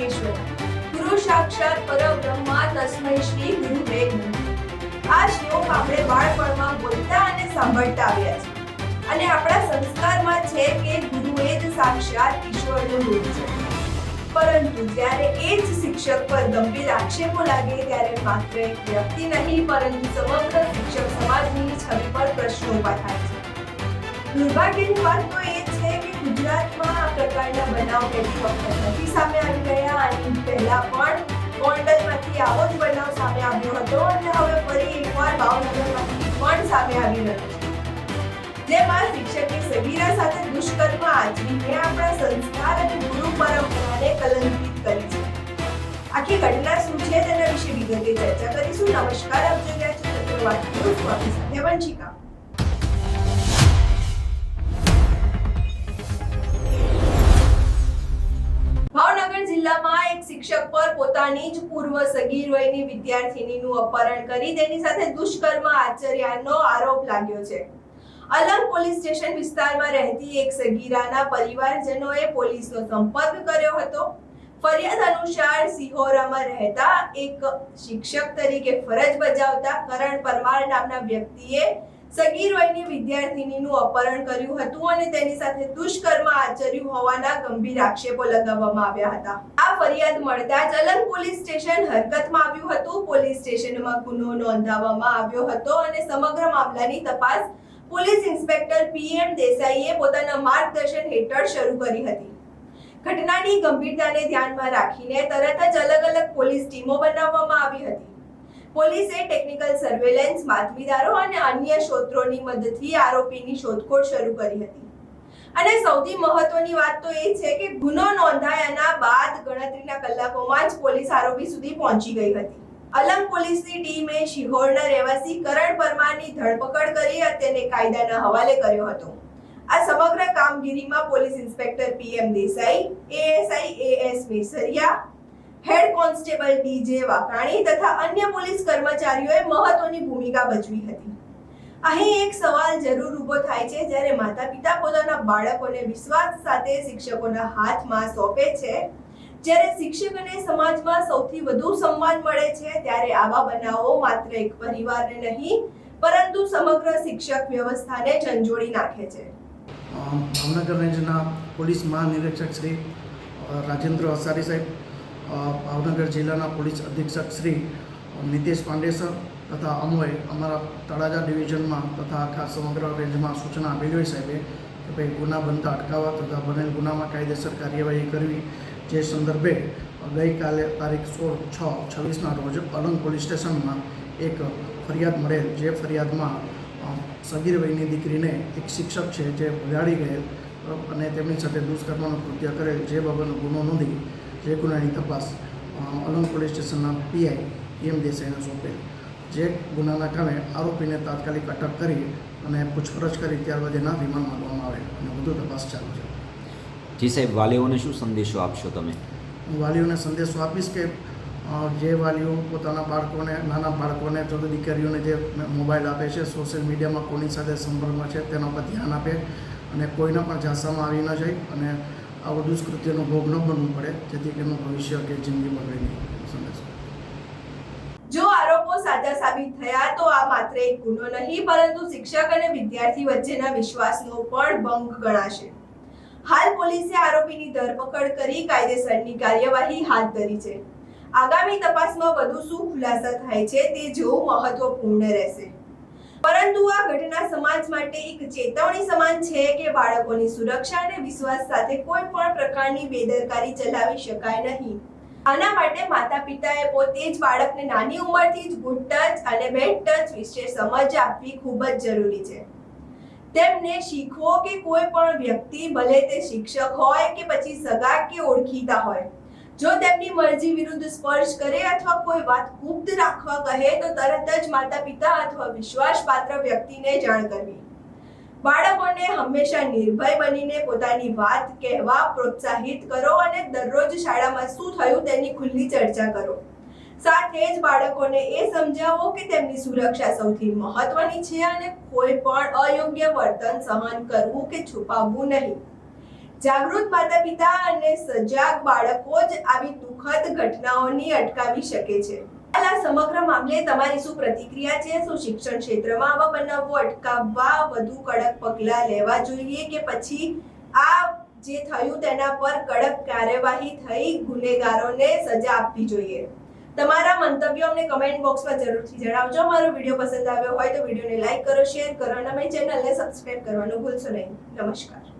પરમેશ્વર, ગુરુ સાક્ષાત પરબ્રહ્મા તસ્મૈ શ્રી ગુરુવે નમઃ। આ શ્લોક આપણે બાળપણમાં બોલતા અને સાંભળતા આવ્યા છે અને આપણા સંસ્કારમાં છે કે ગુરુ એ જ સાક્ષાત ઈશ્વરનું રૂપ છે। પરંતુ જ્યારે એ જ શિક્ષક પર ગંભીર આક્ષેપો લાગે ત્યારે માત્ર એક વ્યક્તિ નહીં પરંતુ સમગ્ર શિક્ષક સમાજની છબી પર પ્રશ્નો ઊભા થાય છે। દુર્ભાગ્યની વાત તો એ છે કે ગુજરાતમાં આ પ્રકારના બનાવ પહેલી વખત નથી સામે આવી ગયા અને પહેલા પણ ગોંડલમાંથી આવો જ બનાવ સામે આવ્યો હતો અને હવે ફરી એકવાર ભાવનગરમાંથી પણ સામે આવી રહ્યો છે, જેમાં શિક્ષકે સગીરા સાથે દુષ્કર્મ આચરીને આપણા સંસ્કાર અને ગુરુ પરંપરાને કલંકિત કરી છે। આખી ઘટના શું છે તેના વિશે વિગતે ચર્ચા કરીશું। નમસ્કાર, આપ જોઈ રહ્યા છો ચક્રવાત ન્યૂઝ, આપની સાથે વંશિકા। ભાવનગર જિલ્લામાં એક શિક્ષક પર પોતાની જ પૂર્વ સગીર વયની વિદ્યાર્થીનીનું અપહરણ કરી તેની સાથે દુષ્કર્મ આચર્યાનો આરોપ લાગ્યો છે। અલંગ પોલીસ સ્ટેશન વિસ્તારમાં રહેતી એક સગીરાના પરિવારજનોએ પોલીસનો સંપર્ક કર્યો હતો। ફરિયાદ અનુસાર સિહોરામાં રહેતા એક શિક્ષક તરીકે ફરજ બજાવતા કરણ પરમાર નામના વ્યક્તિએ સગીર વયની વિદ્યાર્થીનીનું અપહરણ કર્યું હતું અને તેની સાથે દુષ્કર્મ આચર્યું હોવાના ગંભીર આક્ષેપો લગાવવામાં આવ્યા હતા। આ ફરિયાદ મળતા જ અલંગ પોલીસ સ્ટેશન હરકતમાં આવ્યું હતું। પોલીસ સ્ટેશનમાં ગુનો નોંધાવવામાં આવ્યો હતો અને સમગ્ર મામલાની તપાસ પોલીસ ઇન્સ્પેક્ટર પીએમ દેસાઈએ પોતાના માર્ગદર્શન હેઠળ શરૂ કરી હતી। ઘટનાની ગંભીરતાને ધ્યાનમાં રાખીને તરત જ અલગ અલગ પોલીસ ટીમો બનાવવામાં આવી હતી। પોલીસે ટેકનિકલ સર્વેલન્સ, બાતમીદારો અને અન્ય સ્ત્રોતોની મદદથી આરોપીની શોધખોળ શરૂ કરી હતી। અને સૌથી મહત્વની વાત તો એ છે કે ગુનો નોંધાયાના બાદ ગણતરીના કલાકોમાં જ પોલીસ આરોપી સુધી પહોંચી ગઈ હતી। અલંગ પોલીસની ટીમે શિહોરના રહેવાસી કરણ પરમારની ધરપકડ કરી તેને કાયદાના હવાલે કર્યો હતો। આ સમગ્ર કામગીરીમાં police inspector PM Desai, ASI AS Mesariya, head constable DJ Vakani તથા અન્ય પોલીસ કર્મચારીઓએ મહત્વની ભૂમિકા ભજવી હતી। અહીં એક સવાલ જરૂર ઊભો થાય છે, જ્યારે માતા-પિતા પોતાના બાળકોને વિશ્વાસ સાથે શિક્ષકોના હાથમાં સોંપે છે, જ્યારે શિક્ષક અને સમાજમાં સૌથી વધુ સન્માન મળે છે, ત્યારે આવા બનાવો માત્ર એક પરિવારને નહીં પરંતુ સમગ્ર શિક્ષક વ્યવસ્થાને ઝંઝોળી નાખે છે। ભાવનગર રેન્જના પોલીસ મહાનિરીક્ષક શ્રી રાજેન્દ્ર અસારી સાહેબ, ભાવનગર જિલ્લાના પોલીસ અધિક્ષક શ્રી નીતેશ પાંડે સર તથા અમોએ અમારા તળાજા ડિવિઝનમાં તથા આખા સમગ્ર રેન્જમાં સૂચના આપેલી હોય સાહેબે કે ભાઈ ગુના બનતા અટકાવવા તથા બનેલ ગુનામાં કાયદેસર કાર્યવાહી કરવી। જે સંદર્ભે ગઈકાલે તારીખ 16/6/26ના રોજ અલંગ પોલીસ સ્ટેશનમાં એક ફરિયાદ મળેલ, જે ફરિયાદમાં સગીર વયની દીકરીને એક શિક્ષક છે જે ભગાડી ગયેલ અને તેમની સાથે દુષ્કર્મનું કૃત્ય કરેલ, જે બાબતનો ગુનો નોંધી જે ગુનાની તપાસ અલંગ પોલીસ સ્ટેશનના પીઆઈ પીએમ દેસાઈને સોંપેલ। જે ગુનાના કામે આરોપીને તાત્કાલિક અટક કરી અને પૂછપરછ કરી ત્યારબાદ એના રિમાન્ડ માંગવામાં આવે અને વધુ તપાસ ચાલુ છે। જી સાહેબ, વાલીઓને શું સંદેશો આપશો તમે? હું વાલીઓને સંદેશો આપીશ કે જે વાલીઓ પોતાના બાળકોને, નાના બાળકોને, તો દીકરીઓને જે મોબાઈલ આપે છે, સોશિયલ મીડિયામાં કોની સાથે સંપર્કમાં છે તેના પર ધ્યાન આપે અને કોઈના પણ ઝાંસામાં આવી ન જાય અને આવો દુષ્કૃત્યનો ભોગ ન બનવું પડે, જેથી તેનું ભવિષ્ય કે જિંદગી બગડે નહીં। સંદેશ: જો આરોપો સાચા સાબિત થયા તો આ માત્ર એક ગુનો નહીં પરંતુ શિક્ષક અને વિદ્યાર્થી વચ્ચેના વિશ્વાસનો પણ ભંગ ગણાશે। હાલ પોલીસે આરોપીની ધરપકડ કરી કાયદેસરની કાર્યવાહી હાથ ધરી છે। આગામી તપાસમાં વધુ શું ખુલાસા થાય છે તે જોવું મહત્વપૂર્ણ રહેશે। પરંતુ આ ઘટના સમાજ માટે એક ચેતવણી સમાન છે કે બાળકોની સુરક્ષા અને વિશ્વાસ સાથે કોઈ પણ પ્રકારની બેદરકારી ચલાવી શકાય નહીં। આના માટે માતા-પિતાએ પોતે જ બાળકને નાની ઉંમરથી જ ગુડ ટચ અને બેડ ટચ વિશે સમજ આપવી ખૂબ જ જરૂરી છે। તેમને શીખવો કે કોઈ પણ વ્યક્તિ, ભલે તે શિક્ષક હોય કે પછી સગા કે ઓળખીતા હોય, જો તેમની મરજી વિરુદ્ધ સ્પર્શ કરે અથવા કોઈ વાત ગુપ્ત રાખવા કહે તો તરત જ માતા-પિતા અથવા વિશ્વાસપાત્ર વ્યક્તિને જાણ કરવી। બાળકોને હંમેશા નિર્ભય બનીને પોતાની વાત કહેવા પ્રોત્સાહિત કરો અને દરરોજ શાળામાં શું થયું તેની ખુલ્લી ચર્ચા કરો। સાથે જ બાળકોને એ સમજાવો કે તેમની સુરક્ષા સૌથી મહત્વની છે અને કોઈ પણ અયોગ્ય વર્તન સહન કરવું કે છુપાવવું નહીં। જાગૃત માતા પિતા અને સજાગ બાળકો જ આવી દુઃખદ ઘટનાઓની અટકાવી શકે છે. આ સમગ્ર મામલે તમારી શું પ્રતિક્રિયા છે? શું શિક્ષણ ક્ષેત્રમાં આવા બનાવો અટકાવવા વધુ કડક પગલાં લેવા જોઈએ કે પછી આ જે થયું તેના પર કડક કાર્યવાહી થઈ ગુનેગારોને સજા આપવી જોઈએ? તમારા મંતવ્યો અમને કમેન્ટ બોક્સમાં જરૂરથી જણાવજો. મારો વિડીયો પસંદ આવ્યો હોય તો વિડીયોને લાઈક કરો, શેર કરો અને અમારી ચેનલને સબસ્ક્રાઇબ કરવાનું ભૂલશો નહીં. નમસ્કાર.